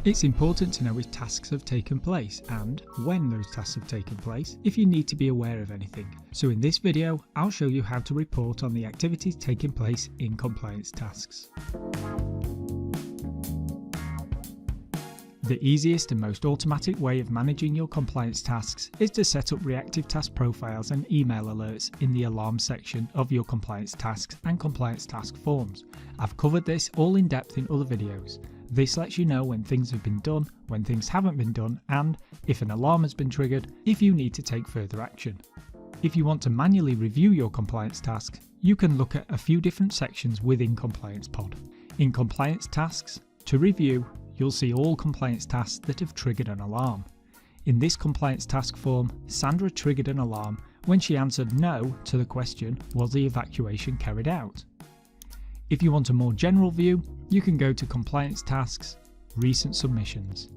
It's important to know if tasks have taken place and when those tasks have taken place if you need to be aware of anything. So in this video, I'll show you how to report on the activities taking place in compliance tasks. The easiest and most automatic way of managing your compliance tasks is to set up reactive task profiles and email alerts in the alarm section of your compliance tasks and compliance task forms. I've covered this all in depth in other videos. This lets you know when things have been done, when things haven't been done, and if an alarm has been triggered, if you need to take further action. If you want to manually review your compliance task, you can look at a few different sections within Compliance Pod. In compliance tasks, to review, you'll see all compliance tasks that have triggered an alarm. In this compliance task form, Sandra triggered an alarm when she answered no to the question, was the evacuation carried out? If you want a more general view, you can go to Compliance Tasks, Recent Submissions.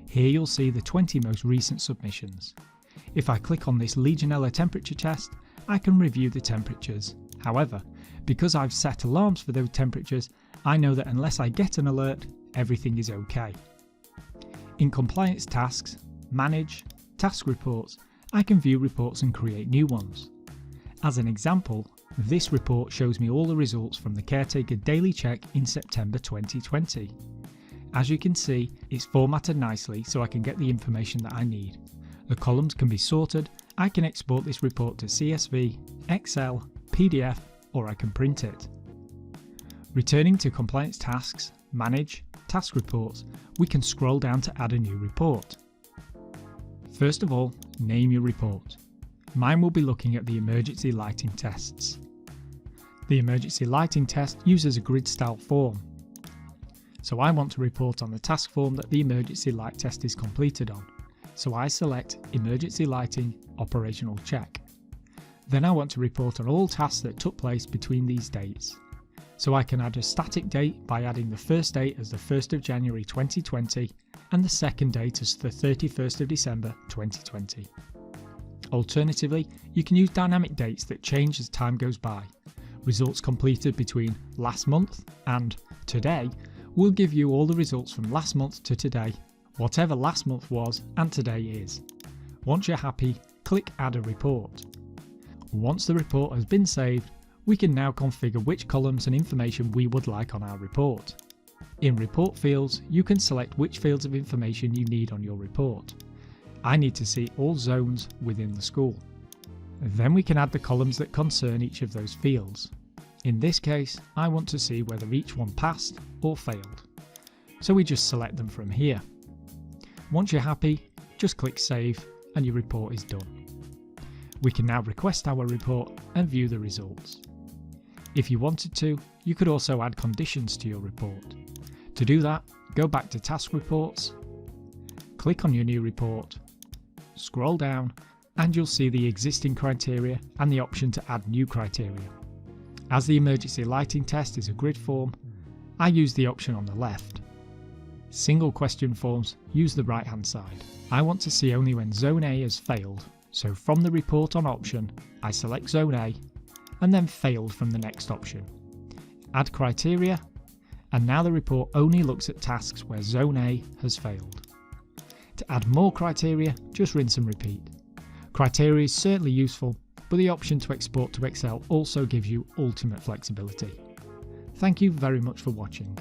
Here you'll see the 20 most recent submissions. If I click on this Legionella temperature test, I can review the temperatures. However, because I've set alarms for those temperatures, I know that unless I get an alert, everything is okay. In Compliance Tasks, Manage, Task Reports, I can view reports and create new ones. As an example, this report shows me all the results from the Caretaker Daily Check in September 2020. As you can see, it's formatted nicely so I can get the information that I need. The columns can be sorted, I can export this report to CSV, Excel, PDF, or I can print it. Returning to Compliance Tasks, Manage, Task Reports, we can scroll down to add a new report. First of all, name your report. Mine will be looking at the emergency lighting tests. The emergency lighting test uses a grid style form. So I want to report on the task form that the emergency light test is completed on. So I select Emergency Lighting Operational Check. Then I want to report on all tasks that took place between these dates. So I can add a static date by adding the first date as the 1st of January 2020 and the second date as the 31st of December 2020. Alternatively, you can use dynamic dates that change as time goes by. Results completed between last month and today will give you all the results from last month to today, whatever last month was and today is. Once you're happy, click Add a Report. Once the report has been saved, we can now configure which columns and information we would like on our report. In Report Fields, you can select which fields of information you need on your report. I need to see all zones within the school. Then we can add the columns that concern each of those fields. In this case, I want to see whether each one passed or failed. So we just select them from here. Once you're happy, just click Save and your report is done. We can now request our report and view the results. If you wanted to, you could also add conditions to your report. To do that, go back to Task Reports, click on your new report, scroll down, and you'll see the existing criteria and the option to add new criteria. As the emergency lighting test is a grid form, I use the option on the left. Single question forms use the right hand side. I want to see only when Zone A has failed, so from the report on option, I select Zone A and then failed from the next option. Add criteria, and now the report only looks at tasks where Zone A has failed. To add more criteria, just rinse and repeat. Criteria is certainly useful, but the option to export to Excel also gives you ultimate flexibility. Thank you very much for watching.